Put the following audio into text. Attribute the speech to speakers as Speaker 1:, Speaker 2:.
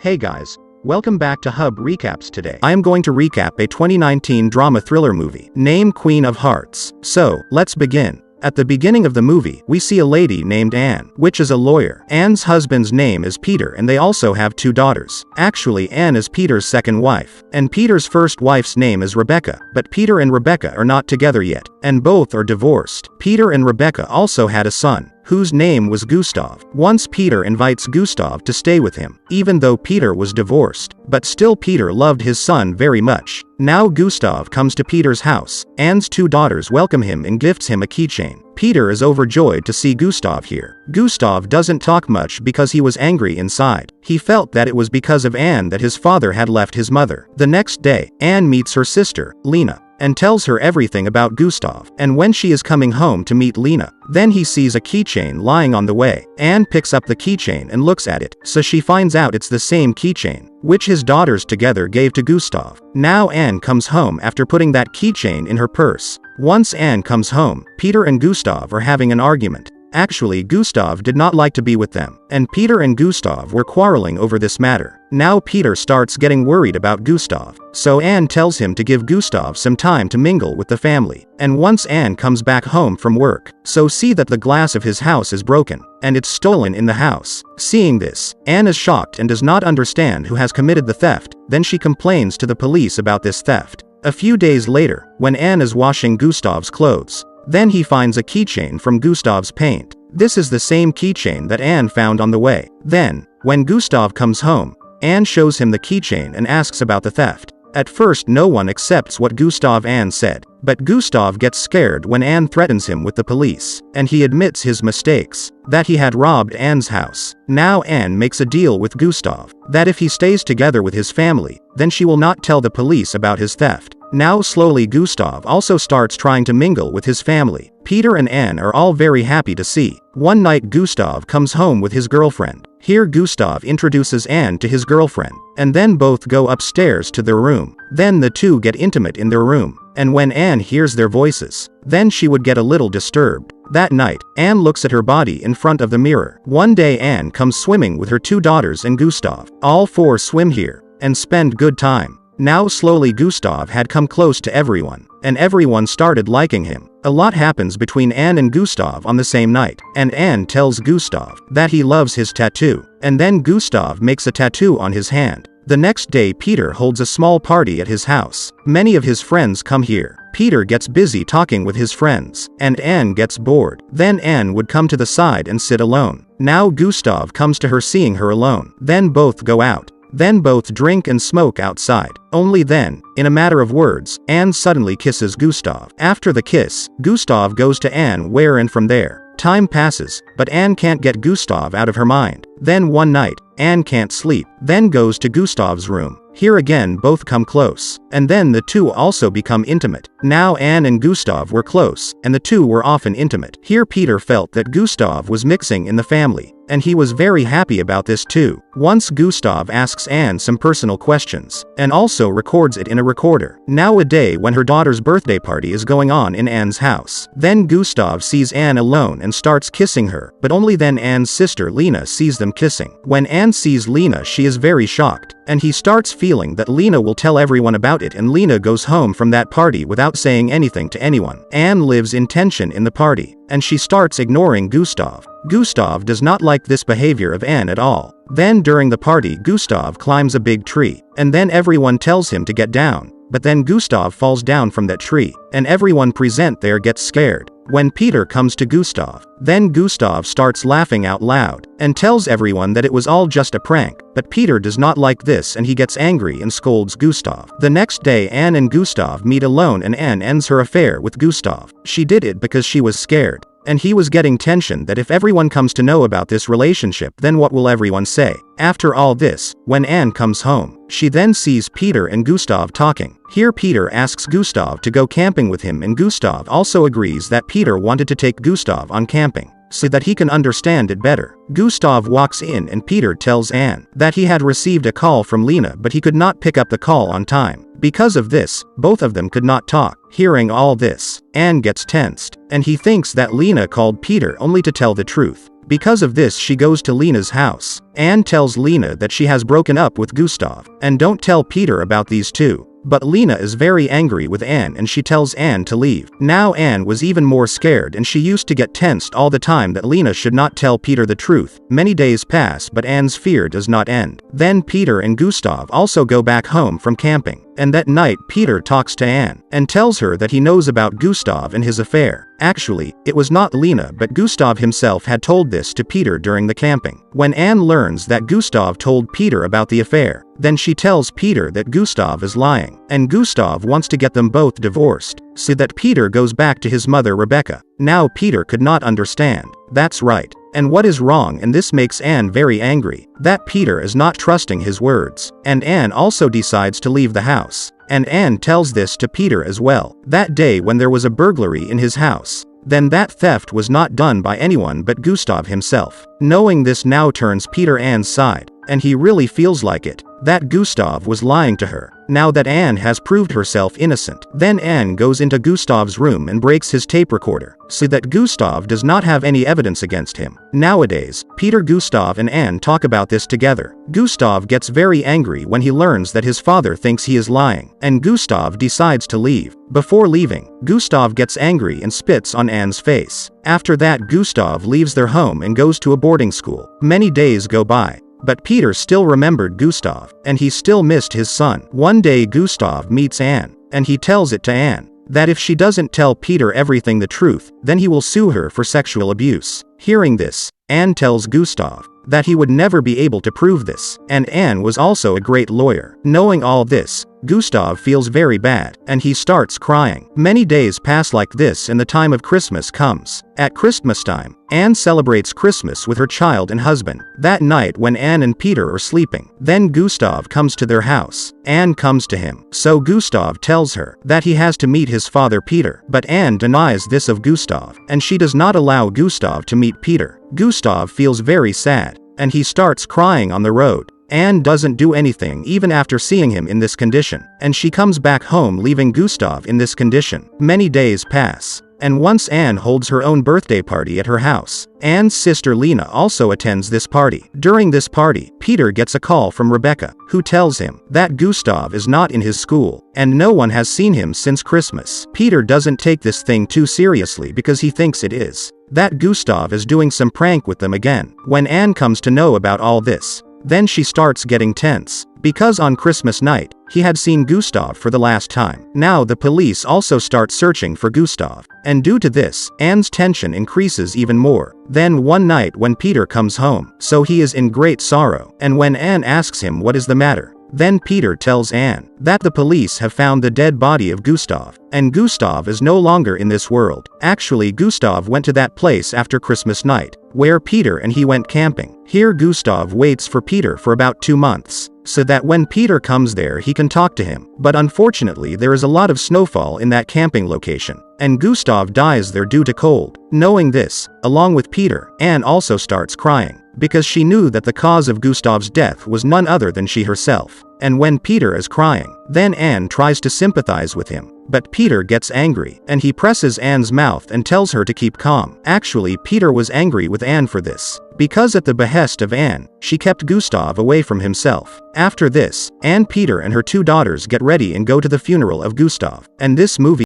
Speaker 1: Hey guys, welcome back to Hub Recaps today. I am going to recap a 2019 drama thriller movie, named Queen of Hearts. So, let's begin. At the beginning of the movie, we see a lady named Anne, which is a lawyer. Anne's husband's name is Peter and they also have 2 daughters. Actually, Anne is Peter's second wife, and Peter's first wife's name is Rebecca, but Peter and Rebecca are not together yet, and both are divorced. Peter and Rebecca also had a son, whose name was Gustav. Once Peter invites Gustav to stay with him, even though Peter was divorced, but still Peter loved his son very much. Now Gustav comes to Peter's house. Anne's 2 daughters welcome him and gifts him a keychain. Peter is overjoyed to see Gustav here. Gustav doesn't talk much because he was angry inside. He felt that it was because of Anne that his father had left his mother. The next day, Anne meets her sister, Lena, and tells her everything about Gustav. And when she is coming home to meet Lena, then he sees a keychain lying on the way. Anne picks up the keychain and looks at it, so she finds out it's the same keychain, which his daughters together gave to Gustav. Now Anne comes home after putting that keychain in her purse. Once Anne comes home, Peter and Gustav are having an argument. Actually, Gustav did not like to be with them, and Peter and Gustav were quarreling over this matter. Now Peter starts getting worried about Gustav, so Anne tells him to give Gustav some time to mingle with the family. And once Anne comes back home from work, so see that the glass of his house is broken, and it's stolen in the house. Seeing this, Anne is shocked and does not understand who has committed the theft. Then she complains to the police about this theft. A few days later, when Anne is washing Gustav's clothes, then he finds a keychain from Gustav's paint. This is the same keychain that Anne found on the way. Then, when Gustav comes home, Anne shows him the keychain and asks about the theft. At first no one accepts what Gustav Anne said, but Gustav gets scared when Anne threatens him with the police, and he admits his mistakes, that he had robbed Anne's house. Now Anne makes a deal with Gustav, that if he stays together with his family, then she will not tell the police about his theft. Now slowly Gustav also starts trying to mingle with his family. Peter and Anne are all very happy to see. One night Gustav comes home with his girlfriend. Here Gustav introduces Anne to his girlfriend, and then both go upstairs to their room. Then the 2 get intimate in their room, and when Anne hears their voices, then she would get a little disturbed. That night, Anne looks at her body in front of the mirror. One day Anne comes swimming with her 2 daughters and Gustav. All 4 swim here, and spend good time. Now slowly Gustav had come close to everyone, and everyone started liking him. A lot happens between Anne and Gustav on the same night, and Anne tells Gustav that he loves his tattoo, and then Gustav makes a tattoo on his hand. The next day Peter holds a small party at his house. Many of his friends come here. Peter gets busy talking with his friends, and Anne gets bored. Then Anne would come to the side and sit alone. Now Gustav comes to her seeing her alone. Then both go out. Then both drink and smoke outside. Only then, in a matter of words, Anne suddenly kisses Gustav. After the kiss, Gustav goes to Anne and from there, time passes, but Anne can't get Gustav out of her mind. Then one night, Anne can't sleep, then goes to Gustav's room. Here again both come close, and then the 2 also become intimate. Now Anne and Gustav were close, and the 2 were often intimate. Here Peter felt that Gustav was mixing in the family, and he was very happy about this too. Once Gustav asks Anne some personal questions, and also records it in a recorder. Now a day when her daughter's birthday party is going on in Anne's house. Then Gustav sees Anne alone and starts kissing her, but only then Anne's sister Lena sees them kissing. When Anne sees Lena she is very shocked, and he starts feeling that Lena will tell everyone about it, and Lena goes home from that party without saying anything to anyone. Anne lives in tension in the party, and she starts ignoring Gustav. Gustav does not like this behavior of Anne at all. Then during the party Gustav climbs a big tree, and then everyone tells him to get down, but then Gustav falls down from that tree, and everyone present there gets scared. When Peter comes to Gustav, then Gustav starts laughing out loud, and tells everyone that it was all just a prank, but Peter does not like this and he gets angry and scolds Gustav. The next day Anne and Gustav meet alone and Anne ends her affair with Gustav. She did it because she was scared, and he was getting tension that if everyone comes to know about this relationship then what will everyone say. After all this, when Anne comes home, she then sees Peter and Gustav talking. Here Peter asks Gustav to go camping with him, and Gustav also agrees that Peter wanted to take Gustav on camping, so that he can understand it better. Gustav walks in and Peter tells Anne that he had received a call from Lena but he could not pick up the call on time. Because of this, both of them could not talk. Hearing all this, Anne gets tensed, and he thinks that Lena called Peter only to tell the truth. Because of this she goes to Lena's house. Anne tells Lena that she has broken up with Gustav, and don't tell Peter about these two. But Lena is very angry with Anne and she tells Anne to leave. Now Anne was even more scared and she used to get tensed all the time that Lena should not tell Peter the truth. Many days pass but Anne's fear does not end. Then Peter and Gustav also go back home from camping. And that night Peter talks to Anne and tells her that he knows about Gustav and his affair. Actually, it was not Lena but Gustav himself had told this to Peter during the camping. When Anne learns that Gustav told Peter about the affair, then she tells Peter that Gustav is lying, and Gustav wants to get them both divorced, so that Peter goes back to his mother Rebecca. Now Peter could not understand. That's right. And what is wrong, and this makes Anne very angry, that Peter is not trusting his words. And Anne also decides to leave the house. And Anne tells this to Peter as well. That day when there was a burglary in his house, then that theft was not done by anyone but Gustav himself. Knowing this now turns Peter Anne's side, and he really feels like it, that Gustav was lying to her. Now that Anne has proved herself innocent, then Anne goes into Gustav's room and breaks his tape recorder, so that Gustav does not have any evidence against him. Nowadays, Peter, Gustav and Anne talk about this together. Gustav gets very angry when he learns that his father thinks he is lying, and Gustav decides to leave. Before leaving, Gustav gets angry and spits on Anne's face. After that Gustav leaves their home and goes to a boarding school. Many days go by. But Peter still remembered Gustav, and he still missed his son. One day Gustav meets Anne, and he tells it to Anne, that if she doesn't tell Peter everything the truth, then he will sue her for sexual abuse. Hearing this, Anne tells Gustav that he would never be able to prove this, and Anne was also a great lawyer. Knowing all this, Gustav feels very bad, and he starts crying. Many days pass like this and the time of Christmas comes. At Christmas time, Anne celebrates Christmas with her child and husband. That night when Anne and Peter are sleeping, then Gustav comes to their house. Anne comes to him, so Gustav tells her that he has to meet his father Peter. But Anne denies this of Gustav, and she does not allow Gustav to meet Peter. Gustav feels very sad, and he starts crying on the road. Anne doesn't do anything even after seeing him in this condition, and she comes back home leaving Gustav in this condition. Many days pass, and once Anne holds her own birthday party at her house. Anne's sister Lena also attends this party. During this party, Peter gets a call from Rebecca, who tells him that Gustav is not in his school, and no one has seen him since Christmas. Peter doesn't take this thing too seriously because he thinks it is that Gustav is doing some prank with them again. When Anne comes to know about all this, then she starts getting tense, because on Christmas night, he had seen Gustav for the last time. Now the police also start searching for Gustav, and due to this, Anne's tension increases even more. Then one night when Peter comes home, so he is in great sorrow, and when Anne asks him what is the matter, then Peter tells Anne that the police have found the dead body of Gustav, and Gustav is no longer in this world. Actually, Gustav went to that place after Christmas night, where Peter and he went camping. Here Gustav waits for Peter for about 2 months, so that when Peter comes there he can talk to him. But unfortunately there is a lot of snowfall in that camping location, and Gustav dies there due to cold. Knowing this, along with Peter, Anne also starts crying, because she knew that the cause of Gustav's death was none other than she herself. And when Peter is crying, then Anne tries to sympathize with him. But Peter gets angry, and he presses Anne's mouth and tells her to keep calm. Actually, Peter was angry with Anne for this, because at the behest of Anne, she kept Gustav away from himself. After this, Anne, Peter and her 2 daughters get ready and go to the funeral of Gustav. And this movie